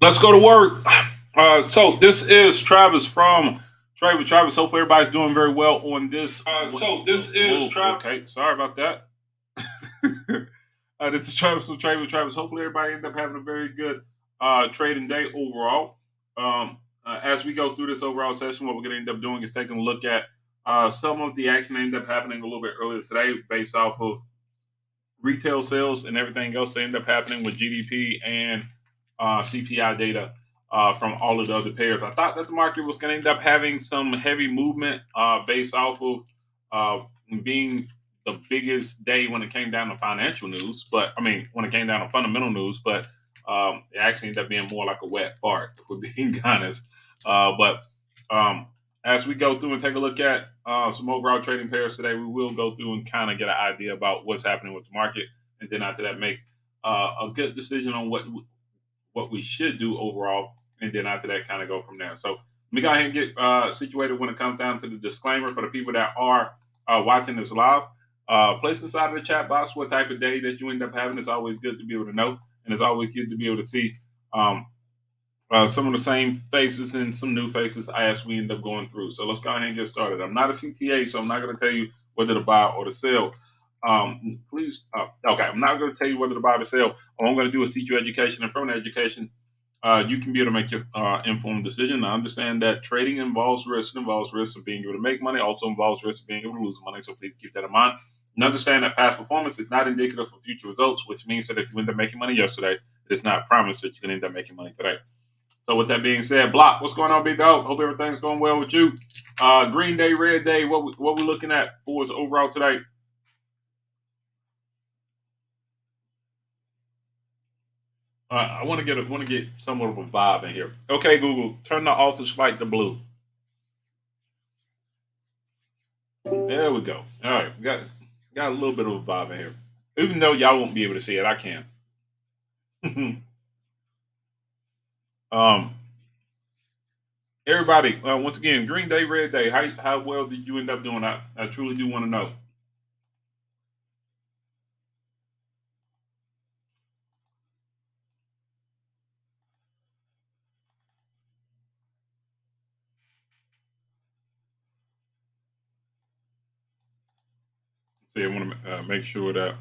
Let's go to work. So this is Travis from Trade with Travis. Hopefully everybody's doing very well on this. Okay, sorry about that. This is Travis from Trade with Travis. Hopefully everybody ends up having a very good trading day overall. As we go through this overall session, what we're going to end up doing is taking a look at some of the action that ended up happening a little bit earlier today based off of retail sales and everything else that ended up happening with GDP and CPI data from all of the other pairs. I thought that the market was going to end up having some heavy movement based off of being the biggest day when it came down to financial news, but I mean, when it came down to fundamental news, but it actually ended up being more like a wet fart, if we're being honest. But as we go through and take a look at some overall trading pairs today, we will go through and kind of get an idea about what's happening with the market, and then after that, make a good decision on what we should do overall, and then after that, kind of go from there. So let me go ahead and get situated when it comes down to the disclaimer for the people that are watching this live. Place inside of the chat box what type of day that you end up having. It's always good to be able to know, and it's always good to be able to see some of the same faces and some new faces as we end up going through. So let's go ahead and get started. I'm not a CTA, so I'm not going to tell you whether to buy or to sell. I'm not going to tell you whether to buy or to sell. All I'm going to do is teach you education, and from the education, you can be able to make your informed decision. I understand that trading involves risk. It involves risk of being able to make money, also involves risk of being able to lose money. So please keep that in mind. And understand that past performance is not indicative of future results, which means that if you end up making money yesterday, it's not promised that you can end up making money today. So with that being said, Block, what's going on, big dog? Hope everything's going well with you. Green day, red day, what we looking at for us overall today? I want to get somewhat of a vibe in here. Okay, Google, turn the office light to blue. There we go. All right, we got a little bit of a vibe in here. Even though y'all won't be able to see it, I can. Everybody, once again, green day, red day. How well did you end up doing? I truly do want to know. See, I want to make sure that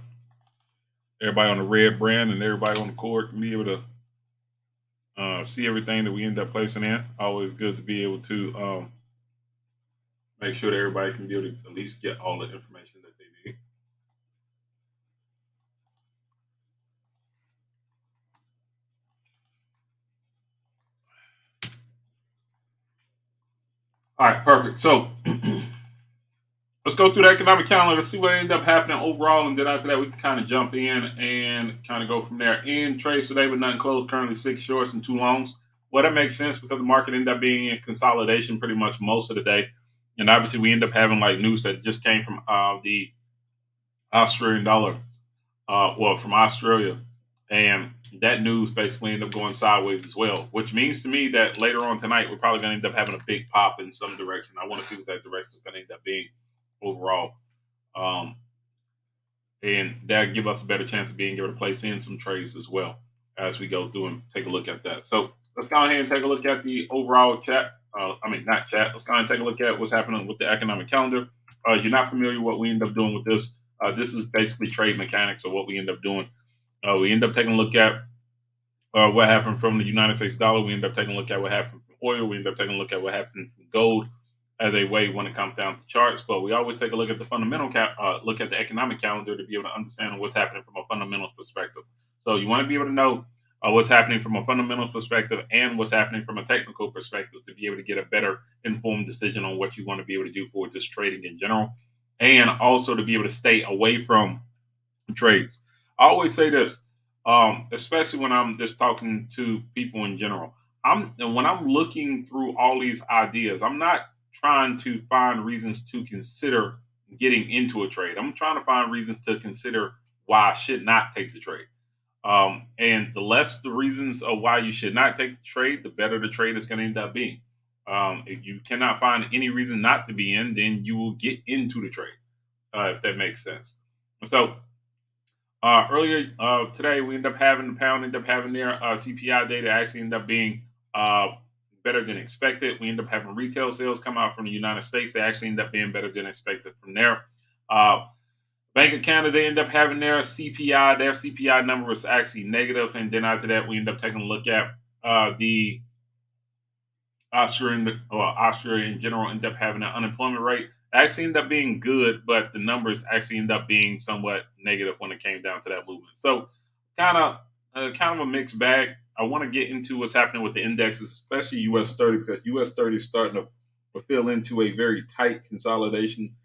everybody on the red brand and everybody on the court can be able to see everything that we end up placing in. Always good to be able to make sure that everybody can be able to at least get all the information that they need. All right, perfect. So let's go through the economic calendar, see what ended up happening overall, and then after that, we can kind of jump in and kind of go from there. In trades today, but nothing closed. Currently 6 shorts and 2 longs. Well, that makes sense because the market ended up being in consolidation pretty much most of the day. And obviously, we end up having like news that just came from the Australian dollar, from Australia. And that news basically ended up going sideways as well, which means to me that later on tonight, we're probably going to end up having a big pop in some direction. I want to see what that direction is going to end up being overall. And that'll give us a better chance of being able to place in some trades as well as we go through and take a look at that. So let's go ahead and take a look at the overall chat. Not chat. Let's go ahead and take a look at what's happening with the economic calendar. You're not familiar with what we end up doing with this. This is basically trade mechanics of what we end up doing. We end up taking a look at what happened from the United States dollar. We end up taking a look at what happened from oil. We end up taking a look at what happened from gold as a way when it comes down to charts. But we always take a look at the fundamental look at the economic calendar to be able to understand what's happening from a fundamental perspective. So you want to be able to know what's happening from a fundamental perspective and what's happening from a technical perspective to be able to get a better informed decision on what you want to be able to do for just trading in general, and also to be able to stay away from trades. I always say this, especially when I'm just talking to people in general. When I'm looking through all these ideas, I'm not trying to find reasons to consider getting into a trade. I'm trying to find reasons to consider why I should not take the trade. And the less the reasons of why you should not take the trade, the better the trade is going to end up being. If you cannot find any reason not to be in, then you will get into the trade, if that makes sense. So Earlier today, we end up having the pound end up having their CPI data actually end up being uh, better than expected. We end up having retail sales come out from the United States. They actually end up being better than expected from there. Bank of Canada end up having their CPI. Their CPI number was actually negative, and then after that, we end up taking a look at the Austria in general end up having an unemployment rate. Actually end up being good, but the numbers actually end up being somewhat negative when it came down to that movement. So kind of a mixed bag. I want to get into what's happening with the indexes, especially US 30, because US 30 is starting to fulfill into a very tight consolidation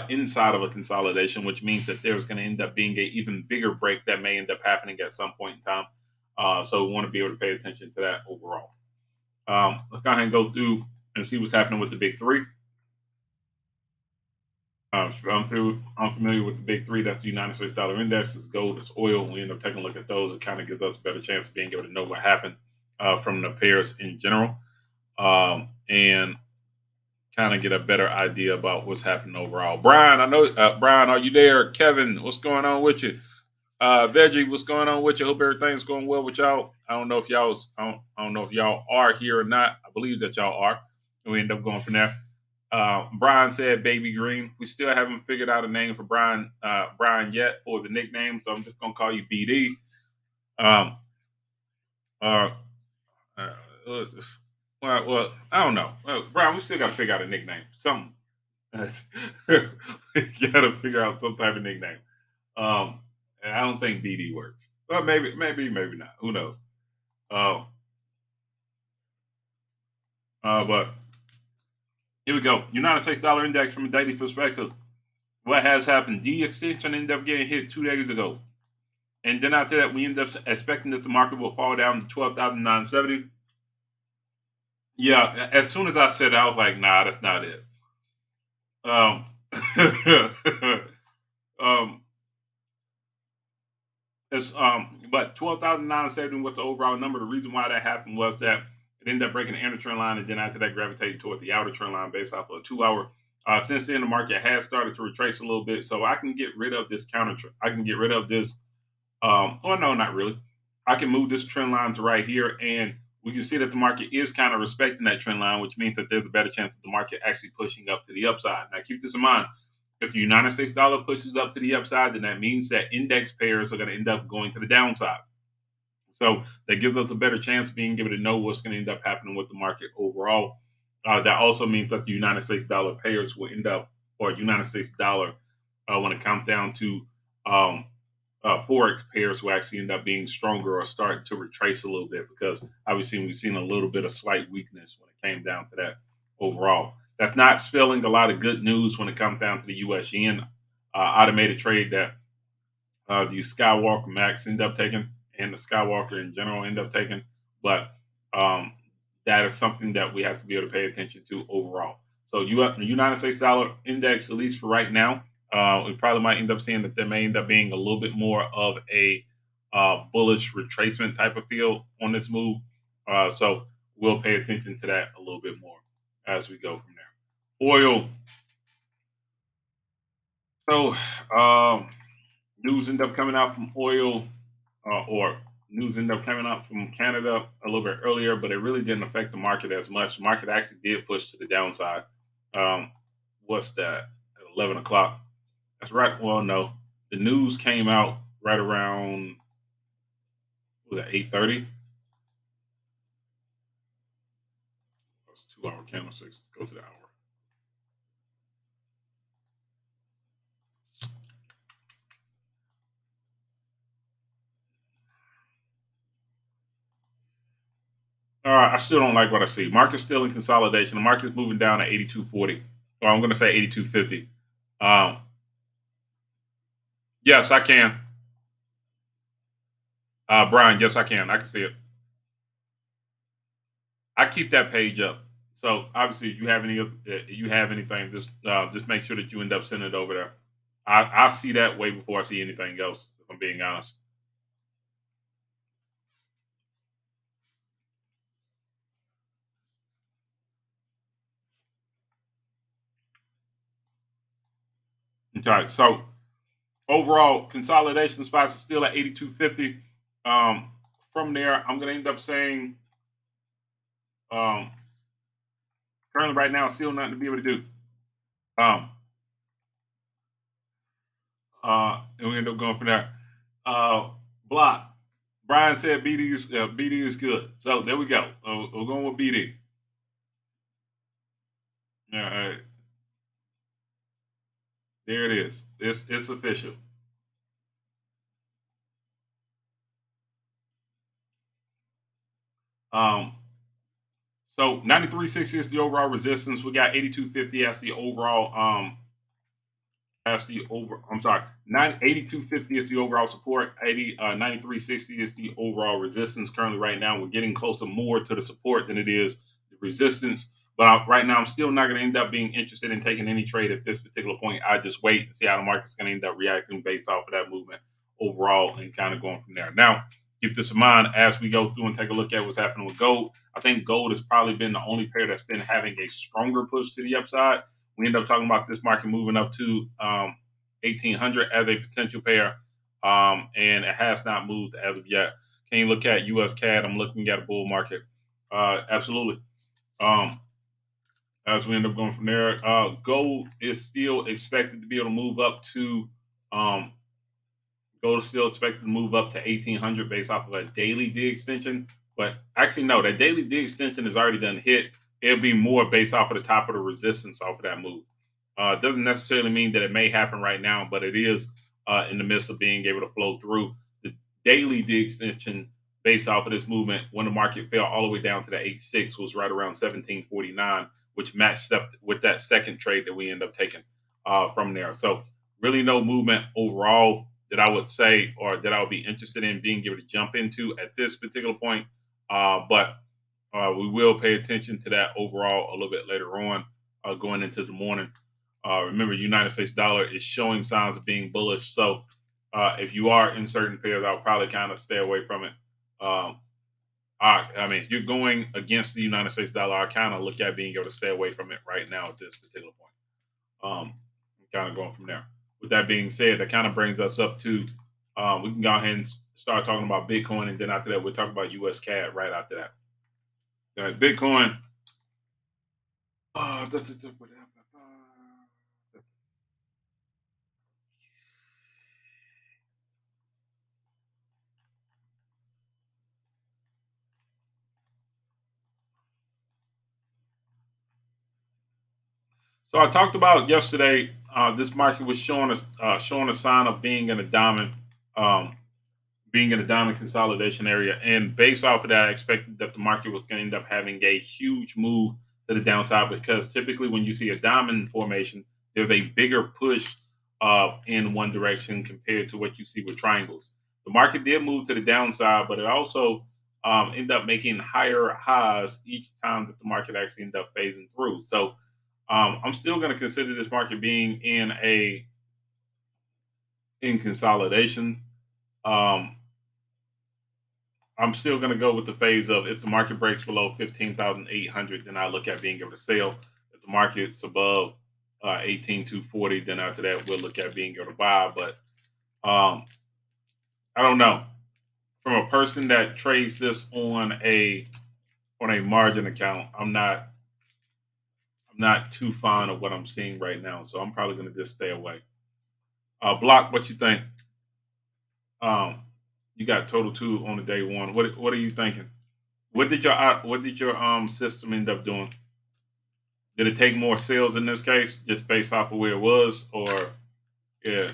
inside of a consolidation, which means that there's going to end up being an even bigger break that may end up happening at some point in time. So we want to be able to pay attention to that overall. Let's go ahead and go through and see what's happening with the big three. I'm familiar with the big three. That's the United States dollar index. It's gold, it's oil. We end up taking a look at those. It kind of gives us a better chance of being able to know what happened from the pairs in general, and kind of get a better idea about what's happening overall. Brian, I know Brian, are you there? Kevin, what's going on with you? Veggie, what's going on with you? Hope everything's going well with y'all. I don't know if y'all are here or not. I believe that y'all are. And we end up going from there. Brian said Baby Green. We still haven't figured out a name for Brian yet for the nickname, so I'm just gonna call you BD. Um, uh, well, I don't know. Brian, we still gotta figure out a nickname. Something. You gotta figure out some type of nickname. And I don't think BD works. Well, maybe not. Who knows? But here we go. United States dollar index from a daily perspective. What has happened? The extension ended up getting hit 2 days ago. And then after that, we end up expecting that the market will fall down to 12,970. Yeah, as soon as I said it, I was like, nah, that's not it. But 12,970 was the overall number. The reason why that happened was that it ended up breaking the inner trend line, and then after that, gravitated toward the outer trend line based off of a 2-hour. Since then, the market has started to retrace a little bit, so I can get rid of this counter. I can get rid of this. Well, no, not really. I can move this trend line to right here, and we can see that the market is kind of respecting that trend line, which means that there's a better chance of the market actually pushing up to the upside. Now, keep this in mind. If the United States dollar pushes up to the upside, then that means that index pairs are going to end up going to the downside. So that gives us a better chance of being able to know what's going to end up happening with the market overall. That also means that the United States dollar pairs will end up, or United States dollar, when it comes down to Forex pairs, will actually end up being stronger or start to retrace a little bit, because obviously we've seen a little bit of slight weakness when it came down to that overall. That's not spelling a lot of good news when it comes down to the US yen automated trade that the Skywalker Max end up taking, and the Skywalker in general end up taking. But that is something that we have to be able to pay attention to overall. So the United States dollar index, at least for right now, we probably might end up seeing that there may end up being a little bit more of a bullish retracement type of feel on this move. So we'll pay attention to that a little bit more as we go from there. Oil. So news end up coming out from oil, or news ended up coming out from Canada a little bit earlier, but it really didn't affect the market as much. The market actually did push to the downside. What's that? At 11 o'clock. That's right. Well, no. The news came out right around, was it 8:30? That's 2-hour candlesticks. Let's go to the hour. All right, I still don't like what I see. Market's still in consolidation. The market's moving down to 82.40. Or I'm going to say 82.50. Yes, I can. Brian, yes, I can. I can see it. I keep that page up. So obviously, if you have anything, just make sure that you end up sending it over there. I see that way before I see anything else, if I'm being honest. Okay, so Overall, consolidation spots are still at 82.50. From there, I'm going to end up saying um, currently right now, still nothing to be able to do. And we end up going from there. Block. Brian said BD is good. So there we go. We're going with BD. All right. There it is. It's official. So 93.60 is the overall resistance. We got 82.50 as the overall I'm sorry, 82.50 is the overall support. 93.60 is the overall resistance. Currently, right now, we're getting closer more to the support than it is the resistance. But right now, I'm still not going to end up being interested in taking any trade at this particular point. I just wait and see how the market's going to end up reacting based off of that movement overall and kind of going from there. Now, keep this in mind as we go through and take a look at what's happening with gold. I think gold has probably been the only pair that's been having a stronger push to the upside. We end up talking about this market moving up to 1800 as a potential pair, and it has not moved as of yet. Can you look at US CAD? I'm looking at a bull market. Absolutely. As we end up going from there, gold is still expected to be able to move up to gold is still expected to move up to 1800 based off of a daily D extension. But actually, no, that daily D extension is already done hit. It'll be more based off of the top of the resistance off of that move. It doesn't necessarily mean that it may happen right now, but it is in the midst of being able to flow through. The daily D extension based off of this movement when the market fell all the way down to the 8.6 was right around 1749, which matched up with that second trade that we end up taking from there. So really no movement overall that I would say or that I would be interested in being able to jump into at this particular point. But we will pay attention to that overall a little bit later on going into the morning. Remember, United States dollar is showing signs of being bullish. So if you are in certain pairs, I'll probably kind of stay away from it. I mean, if you're going against the United States dollar, I kind of look at being able to stay away from it right now at this particular point. Kind of going from there. With that being said, that kind of brings us up to we can go ahead and start talking about Bitcoin, and then after that, we'll talk about US CAD right after that. Bitcoin. So I talked about yesterday. This market was showing a sign of being in a diamond, consolidation area, and based off of that, I expected that the market was going to end up having a huge move to the downside because typically when you see a diamond formation, there's a bigger push in one direction compared to what you see with triangles. The market did move to the downside, but it also ended up making higher highs each time that the market actually ended up phasing through. So I'm still going to consider this market being in consolidation. I'm still going to go with the phase of if the market breaks below 15,800, then I look at being able to sell. If the market's above 18,240, then after that we'll look at being able to buy. But I don't know. From a person that trades this on a margin account, I'm not too fond of what I'm seeing right now, so I'm probably going to just stay away. Block, what you think? You got total two on the day one. What are you thinking? What did your system end up doing? Did it take more sales in this case, just based off of where it was, or yeah?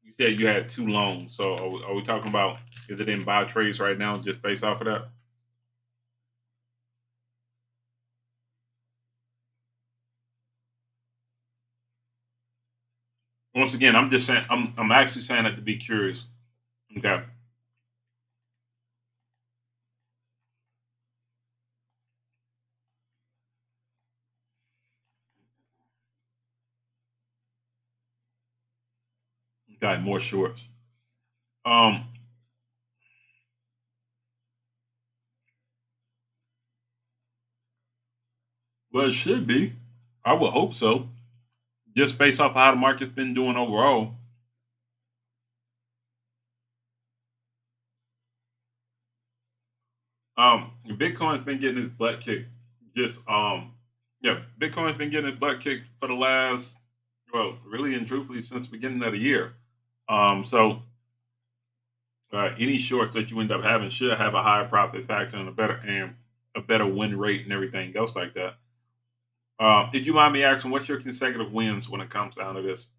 You said you had two loans, so are we talking about is it in buy trades right now, just based off of that? Once again, I'm just saying I'm actually saying that to be curious. Okay. Got more shorts. Um, well, it should be. I would hope so. Just based off of how the market's been doing overall. Bitcoin's been getting his butt kicked. Just yeah, Bitcoin's been getting his butt kicked for the last, well, really and truthfully since the beginning of the year. So any shorts that you end up having should have a higher profit factor and a better win rate and everything else like that. If you mind me asking, what's your consecutive wins when it comes down to this?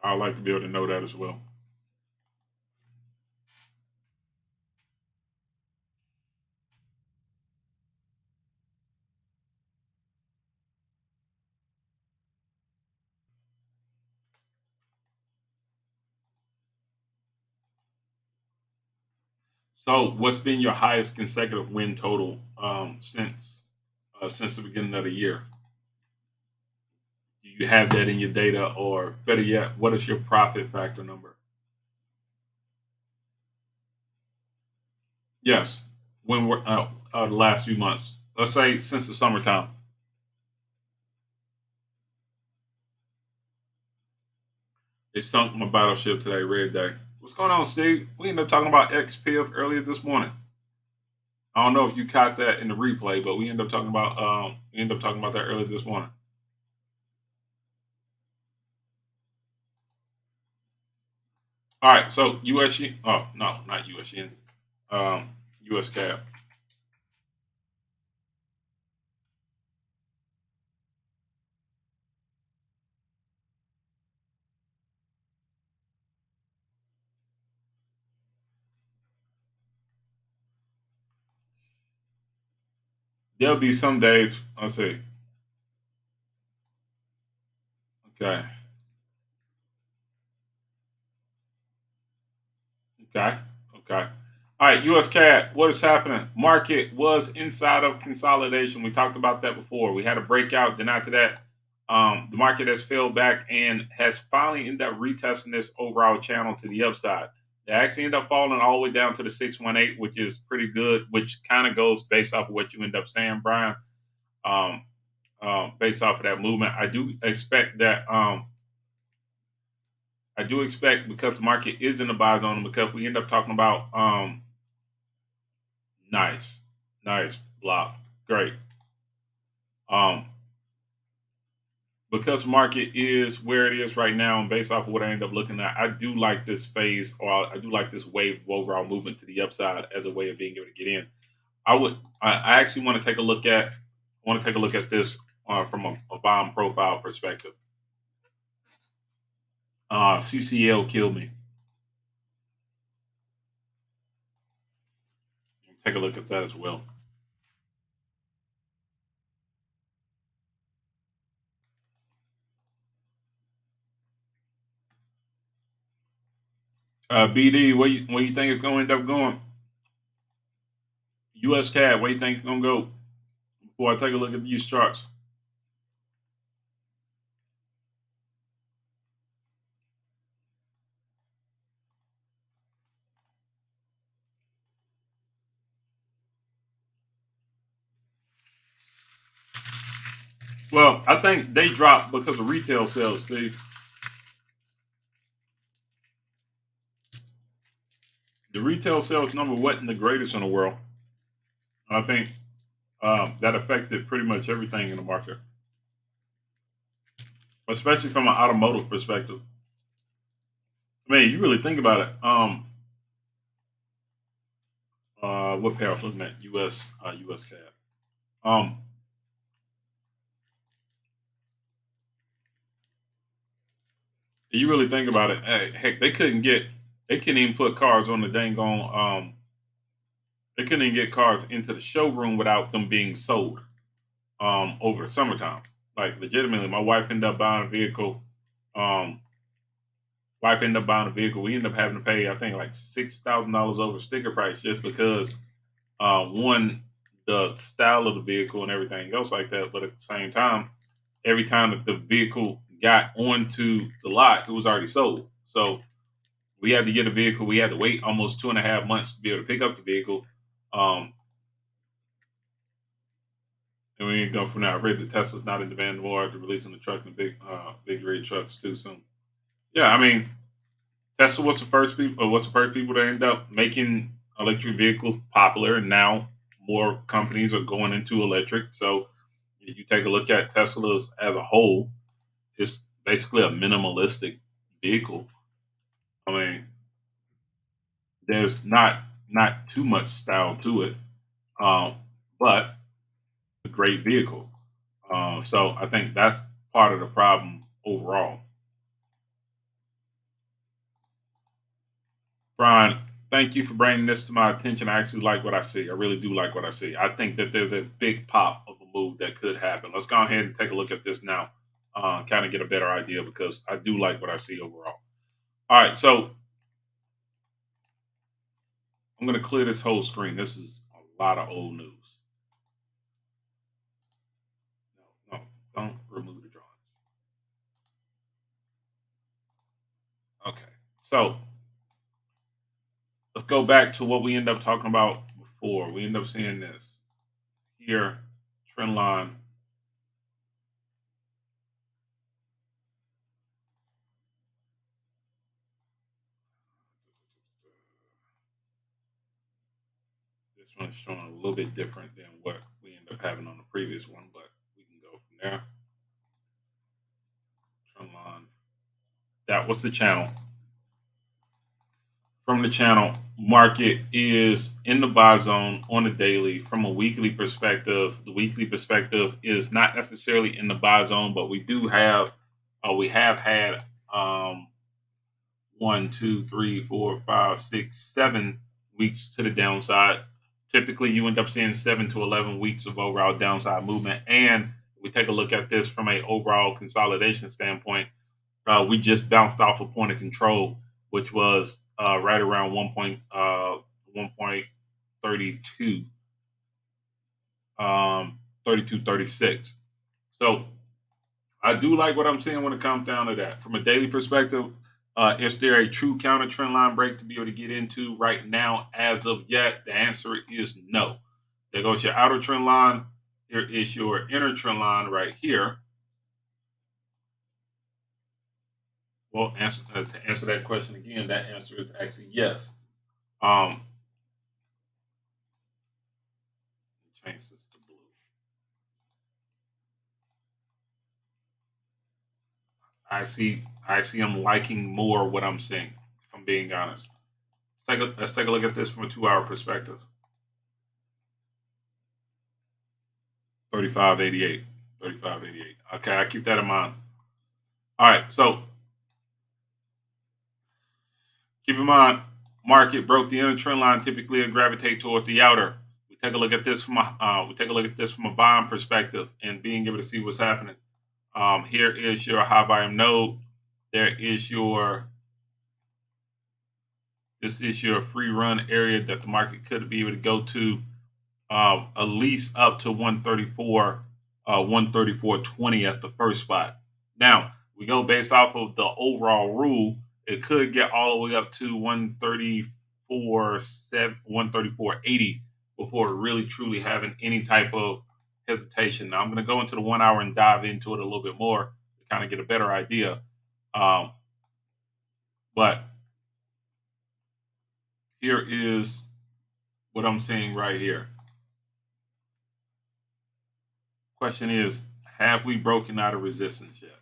I'd like to be able to know that as well. So, what's been your highest consecutive win total since the beginning of the year? Do you have that in your data, or better yet, what is your profit factor number? Yes, when we're the last few months, let's say since the summertime. It sunk my battleship today, Red Day. What's going on, Steve? We ended up talking about XPIF earlier this morning. I don't know if you caught that in the replay, but we ended up talking about that earlier this morning. All right, so USG. Oh no, not USG. US CAP. There'll be some days. Let's see. Okay. Okay. Okay. All right, US CAD, what is happening? Market was inside of consolidation. We talked about that before. We had a breakout. Then after that, the market has fell back and has finally ended up retesting this overall channel to the upside. They actually end up falling all the way down to the 618, which is pretty good, which kind of goes based off of what you end up saying, Brian. Um, Based off of that movement, I do expect because the market is in the buy zone, because we end up talking about nice, nice block, great. Um, because market is where it is right now, and based off of what I end up looking at, I do like this phase, or I do like this wave of overall movement to the upside as a way of being able to get in. I actually want to take a look at, this from a bond profile perspective. CCL killed me. Take a look at that as well. BD, where you think it's going to end up going? US CAD, where you think it's going to go? Before I take a look at these charts. Well, I think they dropped because of retail sales, Steve. The retail sales number wasn't the greatest in the world. I think that affected pretty much everything in the market, especially from an automotive perspective. I mean, you really think about it. What pair I was looking at? US CAD. Um, you really think about it. Hey, heck, they couldn't even put cars on the dang on. They couldn't even get cars into the showroom without them being sold. Over the summertime, like legitimately, my wife ended up buying a vehicle. Um, Wife ended up buying a vehicle. We ended up having to pay, I think, like $6,000 over sticker price just because one, the style of the vehicle and everything else like that. But at the same time, every time that the vehicle got onto the lot, it was already sold. So we had to get a vehicle. We had to wait almost 2.5 months to be able to pick up the vehicle. Um, and we ain't go from there. I read that Tesla's not in demand anymore after releasing the truck and big red trucks too soon. Yeah, I mean, Tesla was the first people, what's the first people to end up making electric vehicles popular, and now more companies are going into electric. So if you take a look at Tesla's as a whole, it's basically a minimalistic vehicle. I mean, there's not too much style to it, um, but it's a great vehicle. So I think that's part of the problem overall. Brian, thank you for bringing this to my attention. I actually like what I see. I really do like what I see. I think that there's a big pop of a move that could happen. Let's go ahead and take a look at this now, kind of get a better idea because I do like what I see overall. All right, so I'm going to clear this whole screen. This is a lot of old news. No, no, don't remove the drawings. Okay, so let's go back to what we end up talking about before. We end up seeing this here, trend line. This one is showing a little bit different than what we end up having on the previous one, but we can go from there. Trend line. That was the channel. From the channel, market is in the buy zone on the daily. From a weekly perspective, the weekly perspective is not necessarily in the buy zone, but we have had um, 1, 2, 3, 4, 5, 6, 7 weeks to the downside. Typically, you end up seeing 7 to 11 weeks of overall downside movement. And we take a look at this from a overall consolidation standpoint. We just bounced off a point of control, which was right around 1.32, 32.36. So I do like what I'm seeing when it comes down to that. From a daily perspective, is there a true counter trend line break to be able to get into right now? As of yet, the answer is no. There goes your outer trend line. Here is your inner trend line right here. Well, to answer that question again, that answer is actually yes. Um, change this to blue. I'm liking more what I'm seeing, if I'm being honest. Let's take a look at this from a 2 hour perspective. 35.88. 35.88. Okay, I keep that in mind. All right, so keep in mind, market broke the inner trend line. Typically, it gravitate towards the outer. We take a look at this from a buying perspective and being able to see what's happening. Here is your high volume node. This is your free run area that the market could be able to go to at least up to 134, 134.20 at the first spot. Now we go based off of the overall rule. It could get all the way up to 134.80 before really truly having any type of hesitation. Now I'm going to go into the 1 hour and dive into it a little bit more to kind of get a better idea. Um, but here is what I'm seeing right here. Question is, have we broken out of resistance yet?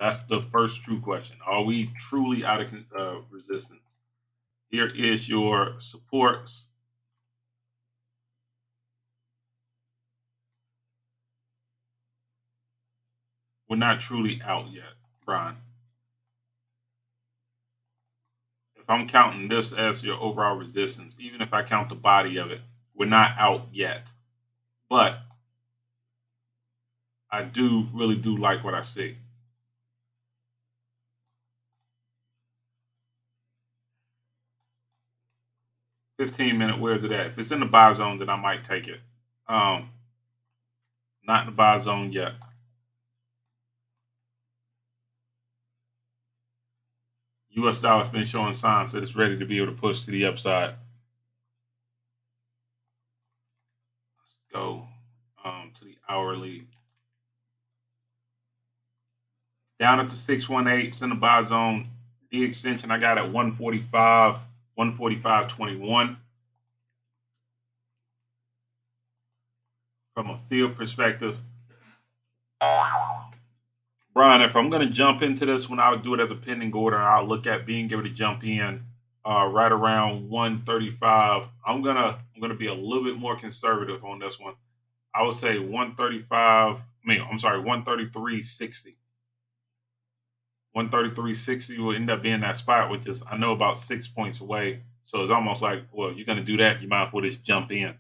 That's the first true question. Are we truly out of resistance? Here is your supports. We're not truly out yet, Brian. If I'm counting this as your overall resistance, even if I count the body of it, we're not out yet. But I really do like what I see. 15-minute, where's it at? If it's in the buy zone, then I might take it. Not in the buy zone yet. US dollar's been showing signs that it's ready to be able to push to the upside. Let's go to the hourly. Down at the 618, it's in the buy zone. The extension I got at 145, 145.21. From a field perspective, Brian, if I'm going to jump into this one, I'll do it as a pending order. I'll look at being able to jump in right around 135. I'm gonna be a little bit more conservative on this one. I would say 135. I'm sorry, 133.60. 133.60 will end up being that spot, which is I know about 6 points away. So it's almost like, well, you're gonna do that, you might as well just jump in.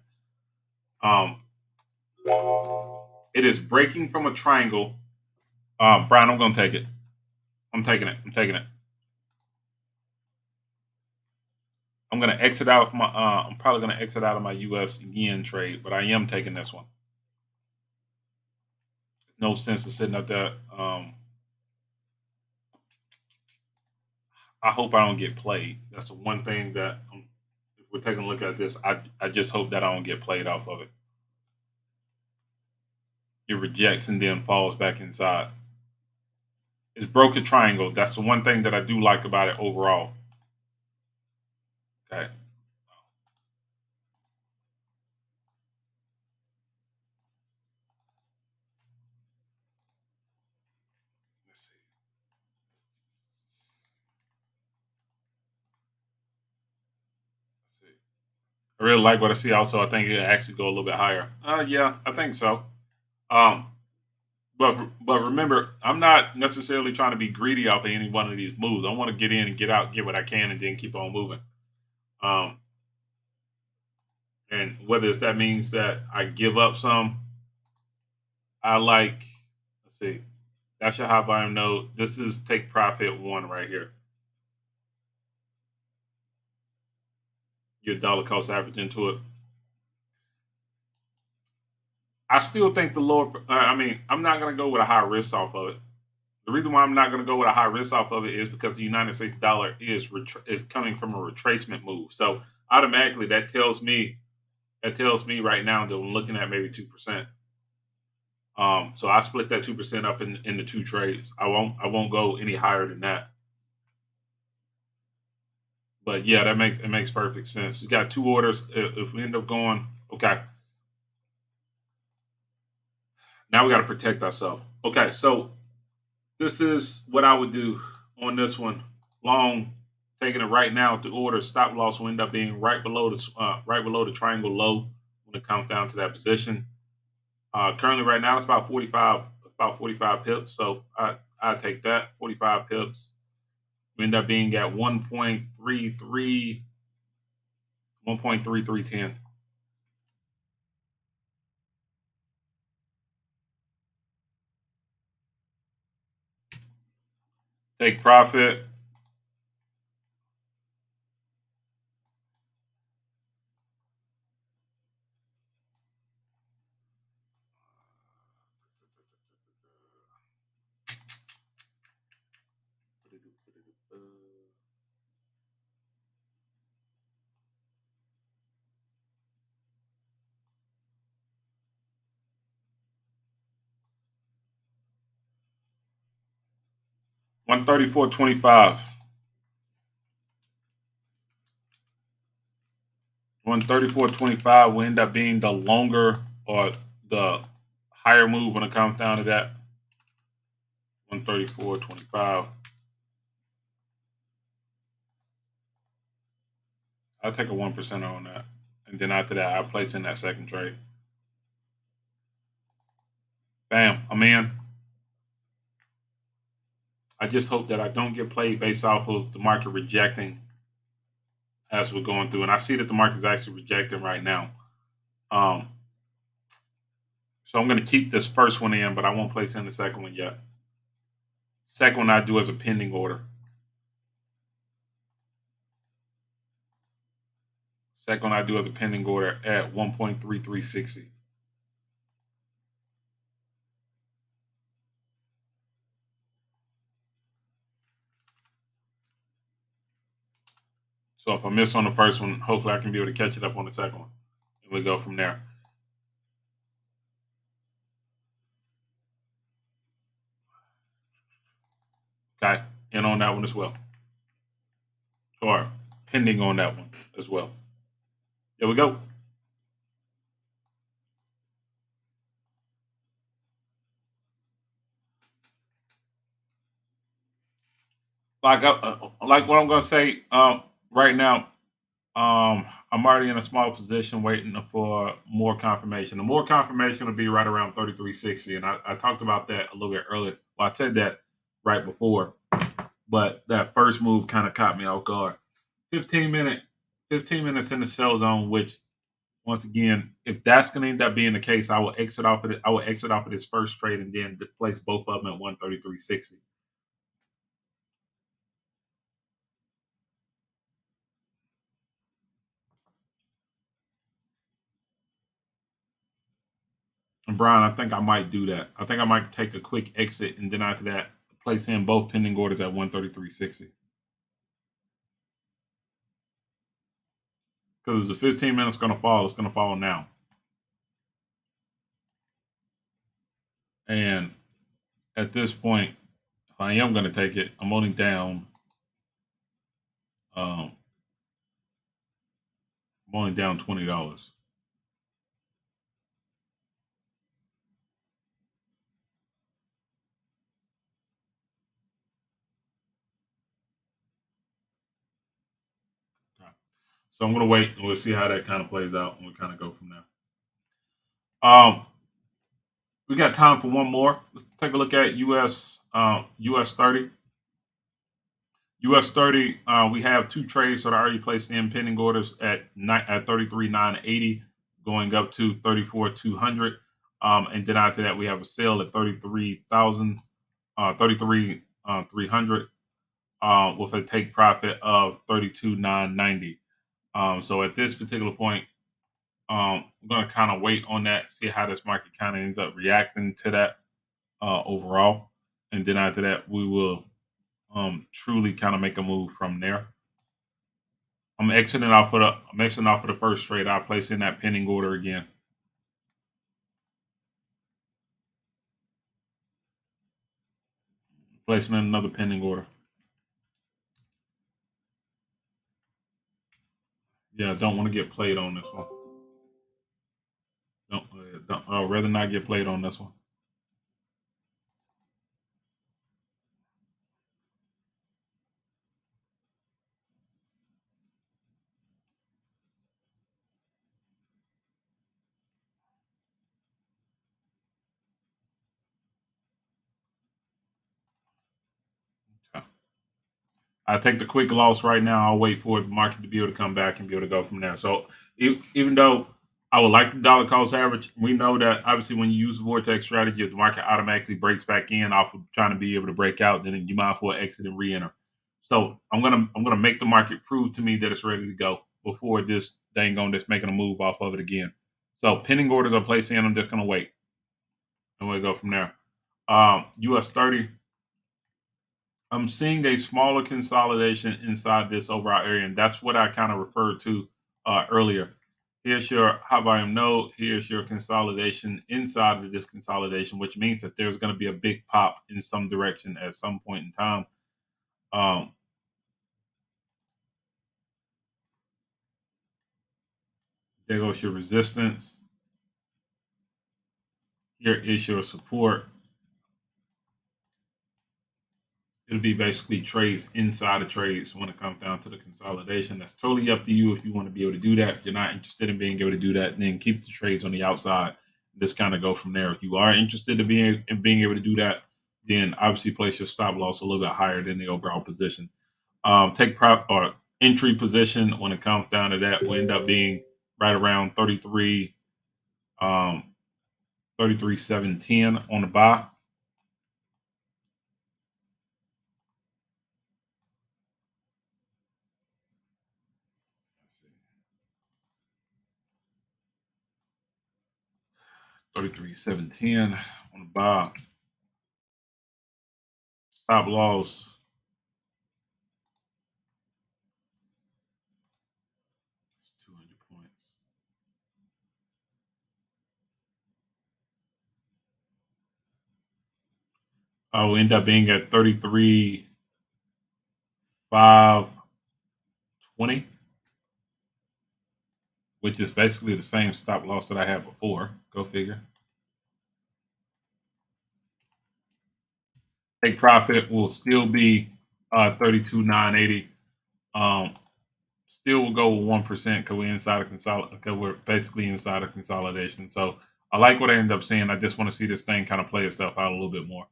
It is breaking from a triangle. Brian, I'm gonna take it. I'm taking it. I'm gonna exit out of my. I'm probably gonna exit out of my U.S. yen trade, but I am taking this one. No sense in sitting up there. I hope I don't get played. That's the one thing that if we're taking a look at this, I just hope that I don't get played off of it. It rejects and then falls back inside. It's broke a triangle. That's the one thing that I do like about it overall. Okay. Let's see. I really like what I see. Also, I think it actually go a little bit higher. Yeah, I think so. But remember, I'm not necessarily trying to be greedy off of any one of these moves. I want to get in and get out, get what I can, and then keep on moving. And whether that means that I give up some, I like. Let's see, that's your high volume node. This is take profit 1 right here. Your dollar cost average into it. I still think the lower. I'm not going to go with a high risk off of it. The reason why I'm not going to go with a high risk off of it is because the United States dollar is coming from a retracement move. So automatically that tells me right now that I'm looking at maybe 2%. So I split that 2% up into 2 trades. I won't go any higher than that. But yeah, it makes perfect sense. You got 2 orders. If we end up going, okay. Now we got to protect ourselves. Okay, so this is what I would do on this one. Long, taking it right now. The order stop loss will end up being right below the triangle low when it comes down to that position. Currently, right now, it's about 45 pips. So I take that 45 pips. We end up being at 1.3310. Take profit. $134.25. 134.25 will end up being the longer or the higher move when it comes down to that. 134.25. I'll take a 1% on that. And then after that, I'll place in that second trade. Bam, I'm in. I just hope that I don't get played based off of the market rejecting as we're going through. And I see that the market is actually rejecting right now. So I'm going to keep this first one in, but I won't place in the second one yet. Second one I do as a pending order. Second one I do as a pending order at 1.3360. So if I miss on the first one, hopefully I can be able to catch it up on the second one. And we go from there. Okay, and on that one as well. or pending on that one as well. There we go. Like what I'm gonna say right now. I'm already in a small position waiting for more confirmation. The more confirmation will be right around 33.60, and I talked about that a little bit earlier. Well, I said that right before, but that first move kind of caught me off guard. 15 minutes in the sell zone, which once again, if that's going to end up being the case, I will exit off of it. I will exit off of this first trade and then place both of them at 133.60. And Brian, I think I might do that. I think I might take a quick exit and then after that, place in both pending orders at 133.60. Because the 15 minutes going to fall, it's going to fall now. And at this point, if I am going to take it, I'm only down. I'm only down $20. Okay. So I'm going to wait and we'll see how that kind of plays out and we'll kind of go from there. We got time for one more. Let's take a look at US 30. US 30, we have two trades that are already placed in pending orders at 33,980, going up to 34,200. And then after that, we have a sale at 33,000, 33,300, with a take profit of 32,990. So at this particular point, we're going to kind of wait on that, see how this market kind of ends up reacting to that overall. And then after that, we will truly kind of make a move from there. I'm exiting off of the first trade. I'll place in that pending order again. Placing in another pending order. Yeah, don't want to get played on this one. Don't rather not get played on this one. Okay. I take the quick loss right now. I'll wait for the market to be able to come back and be able to go from there. So even though I would like the dollar cost average, we know that obviously when you use the vortex strategy, if the market automatically breaks back in off of trying to be able to break out, then you might as well exit and re-enter. So I'm gonna make the market prove to me that it's ready to go before this dang on just making a move off of it again. So pending orders are placed in. I'm just gonna wait and we'll go from there. US 30. I'm seeing a smaller consolidation inside this overall area, and that's what I kind of referred to earlier. Here's your high volume node. Here's your consolidation inside of this consolidation, which means that there's going to be a big pop in some direction at some point in time. Um, there goes your resistance. Here is your support. It'll be basically trades inside of trades when it comes down to the consolidation. That's totally up to you if you want to be able to do that. If you're not interested in being able to do that, then keep the trades on the outside. Just kind of go from there. If you are interested in being able to do that, then obviously place your stop loss a little bit higher than the overall position. Take prop or entry position when it comes down to that will end up being right around 33, 33,710 on the buy. 33,710 on the buy. Stop loss 200 points. Will end up being at 33,500. 20, which is basically the same stop loss that I had before. Go figure. Take profit will still be 32,980. Still will go with 1% because we're inside a because we're basically inside a consolidation. So I like what I ended up seeing. I just want to see this thing kind of play itself out a little bit more.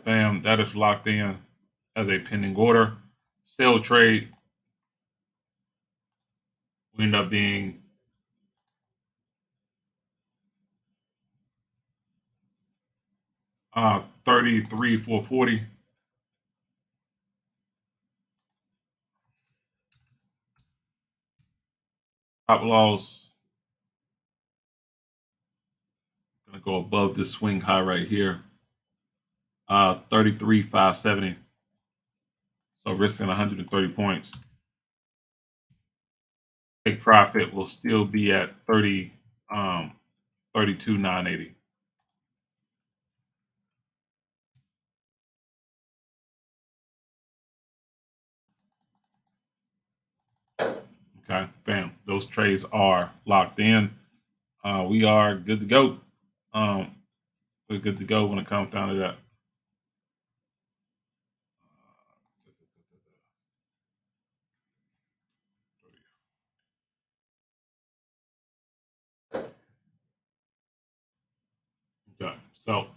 Bam, that is locked in as a pending order. Sell trade will end up being uh 33,440. Stop loss gonna go above this swing high right here. 33,570. So risking 130 points. Take profit will still be at 32,980. Okay, bam. Those trades are locked in. We are good to go. We're good to go when it comes down to that. Okay, so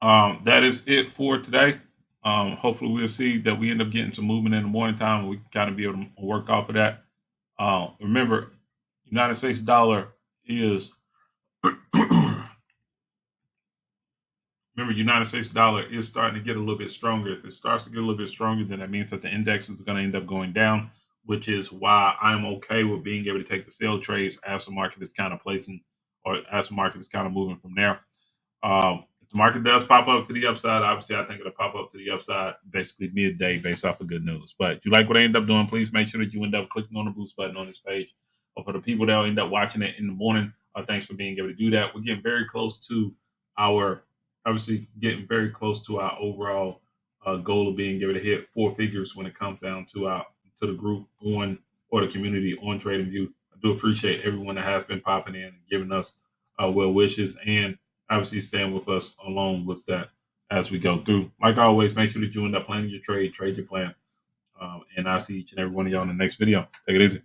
that is it for today. Hopefully, we'll see that we end up getting some movement in the morning time, and we can kind of be able to work off of that. Remember, United States dollar is United States dollar is starting to get a little bit stronger. If it starts to get a little bit stronger, then that means that the index is going to end up going down, which is why I'm okay with being able to take the sell trades as the market is kind of placing, or as the market is kind of moving from there. If the market does pop up to the upside, obviously I think it'll pop up to the upside basically midday based off of good news. But if you like what I end up doing, please make sure that you end up clicking on the boost button on this page. Or for the people that will end up watching it in the morning, thanks for being able to do that. We're getting very close to our overall goal of being able to hit four figures when it comes down to the group on, or the community on TradingView. I do appreciate everyone that has been popping in and giving us well wishes, and obviously staying with us along with that as we go through. Like always, make sure that you end up planning your trade your plan. And I'll see each and every one of y'all in the next video. Take it easy.